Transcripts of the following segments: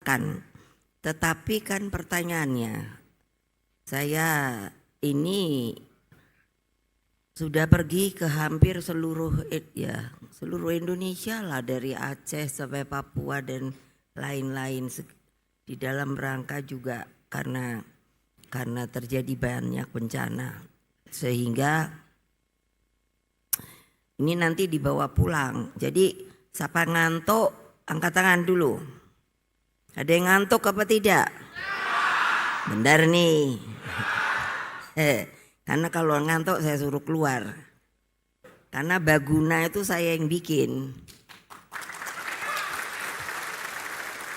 menerangkan. Tetapi kan pertanyaannya, saya ini sudah pergi ke hampir seluruh Indonesia lah, dari Aceh sampai Papua dan lain-lain, di dalam rangka juga karena terjadi banyak bencana, sehingga ini nanti dibawa pulang. Jadi siapa ngantuk angkat tangan dulu. Ada yang ngantuk apa tidak? Benar nih. Karena kalau ngantuk saya suruh keluar. Karena Baguna itu saya yang bikin.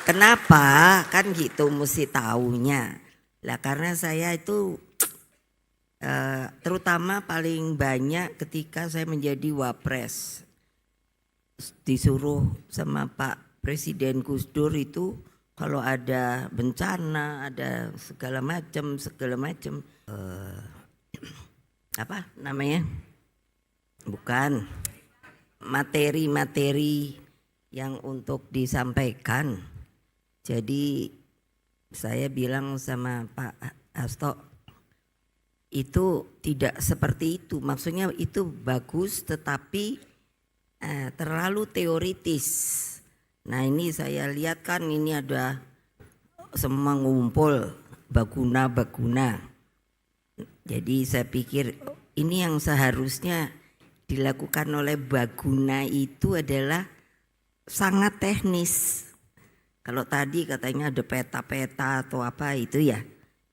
Kenapa? Kan gitu mesti taunya. Lah karena saya itu terutama paling banyak ketika saya menjadi wapres. Disuruh sama Pak Presiden Gus Dur itu kalau ada bencana, ada segala macam apa namanya? Bukan materi-materi yang untuk disampaikan. Jadi saya bilang sama Pak Hasto, itu tidak seperti itu. Maksudnya itu bagus tetapi terlalu teoritis. Nah ini saya lihat kan ini ada semua ngumpul Baguna. Jadi saya pikir ini yang seharusnya dilakukan oleh Baguna itu adalah sangat teknis. Kalau tadi katanya ada peta-peta atau apa itu ya,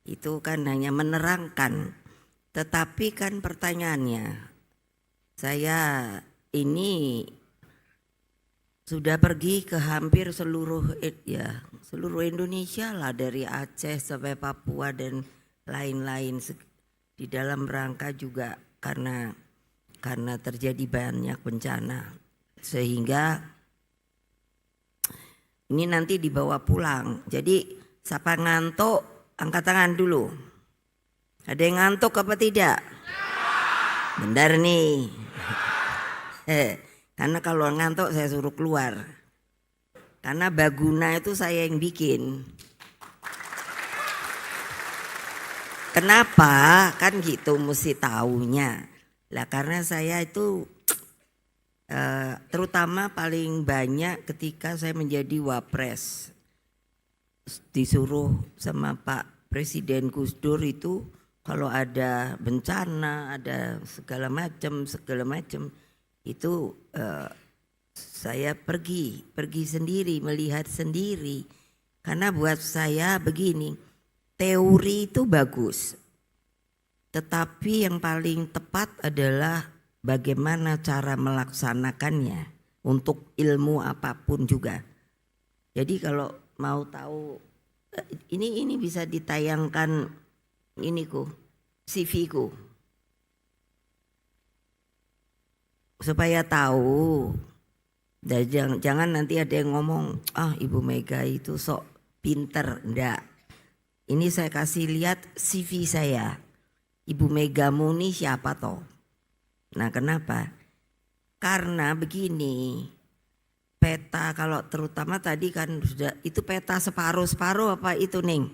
itu kan hanya menerangkan. Tetapi kan pertanyaannya, saya ini sudah pergi ke hampir seluruh Indonesia lah, dari Aceh sampai Papua dan lain-lain, di dalam rangka juga karena terjadi banyak bencana, sehingga ini nanti dibawa pulang. Jadi siapa ngantuk angkat tangan dulu. Ada yang ngantuk apa tidak? Benar nih. Karena kalau ngantuk saya suruh keluar. Karena Baguna itu saya yang bikin. Kenapa? Kan gitu mesti taunya. Lah karena saya itu terutama paling banyak ketika saya menjadi wapres. Disuruh sama Pak Presiden Gus Dur itu kalau ada bencana, ada segala macam itu saya pergi sendiri, melihat sendiri. Karena buat saya begini, teori itu bagus, tetapi yang paling tepat adalah bagaimana cara melaksanakannya untuk ilmu apapun juga. Jadi kalau mau tahu, ini bisa ditayangkan CV ku, supaya tahu. Dan jangan nanti ada yang ngomong, Ibu Mega itu sok pinter. Enggak. Ini saya kasih lihat CV saya. Ibu Mega Muni siapa toh? Nah kenapa? Karena begini, peta kalau terutama tadi kan sudah, itu peta separuh-separuh apa itu Ning?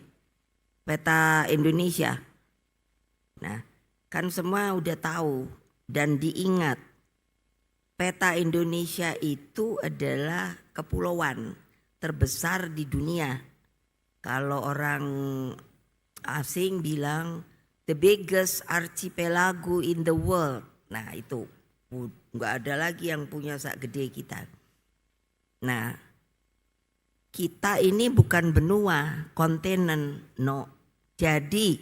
Peta Indonesia. Nah kan semua udah tahu dan diingat. Peta Indonesia itu adalah kepulauan terbesar di dunia. Kalau orang asing bilang the biggest archipelago in the world. Nah itu nggak ada lagi yang punya sak gede kita. Nah kita ini bukan benua, kontinen, no. Jadi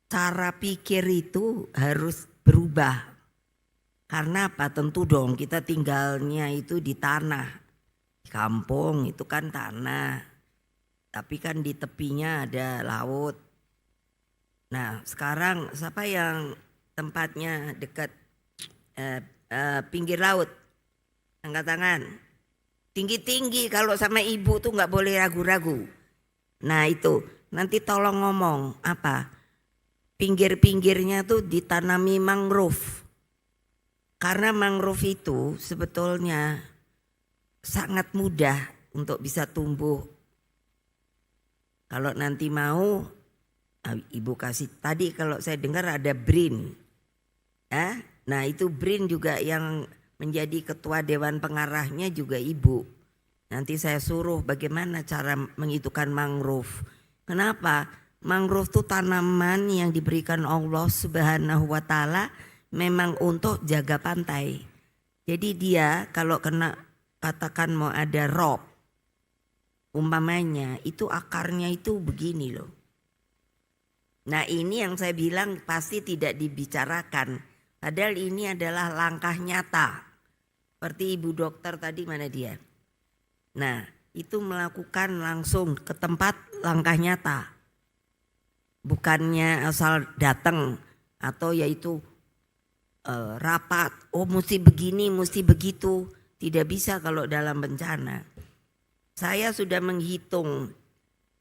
cara pikir itu harus berubah. Karena apa? Tentu dong kita tinggalnya itu di tanah. Kampung itu kan tanah. Tapi kan di tepinya ada laut. Nah sekarang siapa yang tempatnya dekat pinggir laut? Angkat tangan. Tinggi-tinggi, kalau sama ibu tuh gak boleh ragu-ragu. Nah itu nanti tolong ngomong apa? Pinggir-pinggirnya tuh ditanami mangrove. Karena mangrove itu sebetulnya sangat mudah untuk bisa tumbuh Kalau nanti mau, Ibu kasih, tadi kalau saya dengar ada BRIN. Nah itu BRIN juga yang menjadi ketua Dewan Pengarahnya juga Ibu. Nanti saya suruh bagaimana cara menghidupkan mangrove. Kenapa? Mangrove itu tanaman yang diberikan Allah Subhanahu wa Ta'ala memang untuk jaga pantai. Jadi dia kalau kena, katakan mau ada rob, umpamanya itu akarnya itu begini loh. Nah ini yang saya bilang pasti tidak dibicarakan. Padahal ini adalah langkah nyata. Seperti Ibu Dokter tadi, mana dia? Nah itu melakukan langsung ke tempat langkah nyata. Bukannya asal datang atau yaitu rapat. Oh mesti begini, mesti begitu. Tidak bisa kalau dalam bencana. Saya sudah menghitung.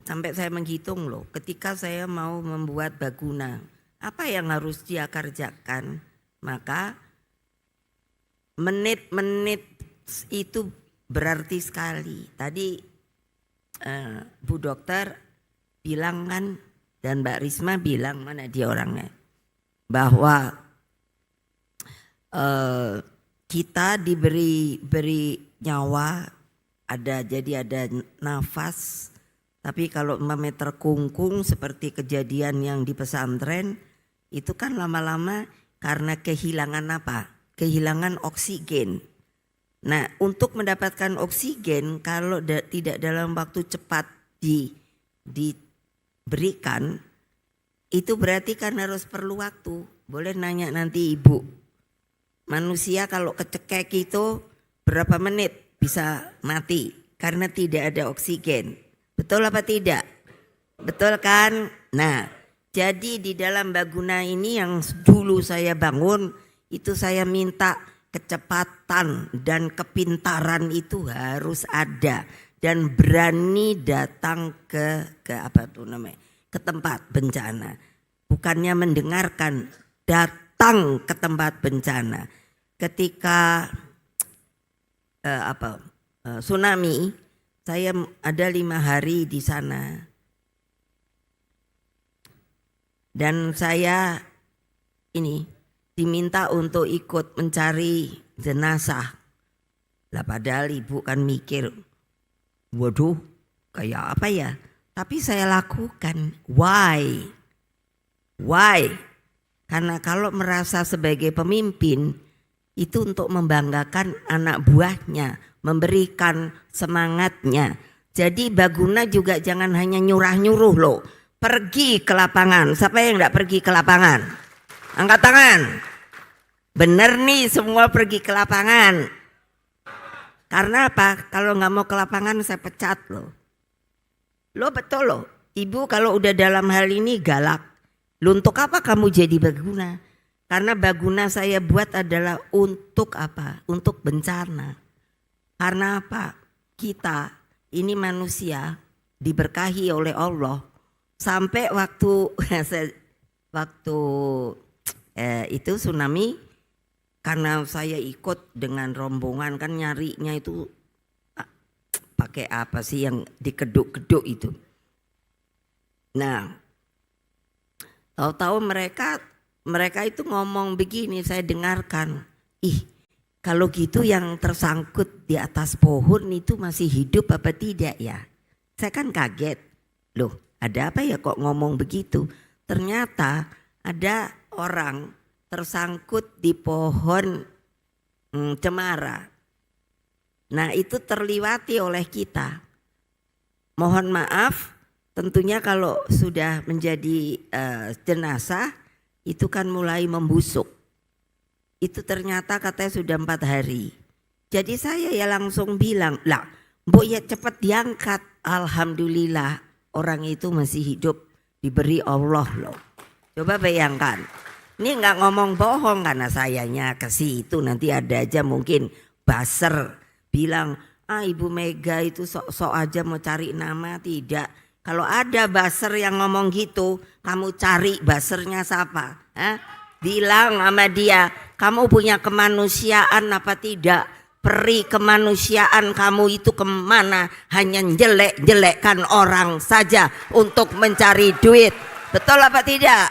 Sampai saya menghitung loh, ketika saya mau membuat baguna, apa yang harus dia kerjakan? Maka menit-menit itu berarti sekali. Tadi Bu Dokter bilang kan, dan Mbak Risma bilang, mana dia orangnya, bahwa kita diberi nyawa, jadi ada nafas. Tapi kalau terkungkung seperti kejadian yang di pesantren, itu kan lama-lama karena kehilangan apa? Kehilangan oksigen. Nah untuk mendapatkan oksigen kalau tidak dalam waktu cepat diberikan, itu berarti kan harus perlu waktu. Boleh nanya nanti Ibu, manusia kalau kecekek itu berapa menit bisa mati karena tidak ada oksigen. Betul apa tidak? Betul kan? Nah, jadi di dalam baguna ini yang dulu saya bangun, itu saya minta kecepatan dan kepintaran itu harus ada dan berani datang ke apa tuh namanya? Ke tempat bencana. Bukannya mendengarkan, datang ke tempat bencana. Ketika tsunami, saya ada 5 hari di sana dan saya ini diminta untuk ikut mencari jenazah. Lah padahal Ibu kan mikir, waduh kayak apa ya? Tapi saya lakukan. Why? Karena kalau merasa sebagai pemimpin itu untuk membanggakan anak buahnya, memberikan semangatnya. Jadi baguna juga jangan hanya nyurah-nyuruh loh. Pergi ke lapangan. Siapa yang enggak pergi ke lapangan? Angkat tangan. Bener nih semua pergi ke lapangan. Karena apa? Kalau nggak mau ke lapangan saya pecat loh. Lo betul loh. Ibu kalau udah dalam hal ini galak. Lo untuk apa kamu jadi baguna? Karena baguna saya buat adalah untuk apa? Untuk bencana. Karena apa? Kita ini manusia diberkahi oleh Allah. Sampai waktu itu tsunami, karena saya ikut dengan rombongan kan nyarinya itu pakai apa sih yang dikeduk-keduk itu. Nah, tahu-tahu mereka itu ngomong begini, saya dengarkan. Kalau gitu yang tersangkut di atas pohon itu masih hidup apa tidak ya? Saya kan kaget. Loh, ada apa ya kok ngomong begitu? Ternyata ada orang tersangkut di pohon cemara. Nah itu terliwati oleh kita. Mohon maaf, tentunya kalau sudah menjadi jenazah itu kan mulai membusuk. Itu ternyata katanya sudah 4 hari. Jadi saya ya langsung bilang, lah mbok ya cepat diangkat. Alhamdulillah orang itu masih hidup, diberi Allah loh. Coba bayangkan. Ini nggak ngomong bohong karena sayanya ke situ nanti ada aja mungkin buzzer bilang Ibu Mega itu sok-sok aja mau cari nama. Tidak. Kalau ada buzzer yang ngomong gitu, kamu cari buzzernya siapa? Bilang sama dia, kamu punya kemanusiaan apa tidak? peri kemanusiaan kamu itu kemana? Hanya jelek-jelekkan orang saja untuk mencari duit. Betul apa tidak?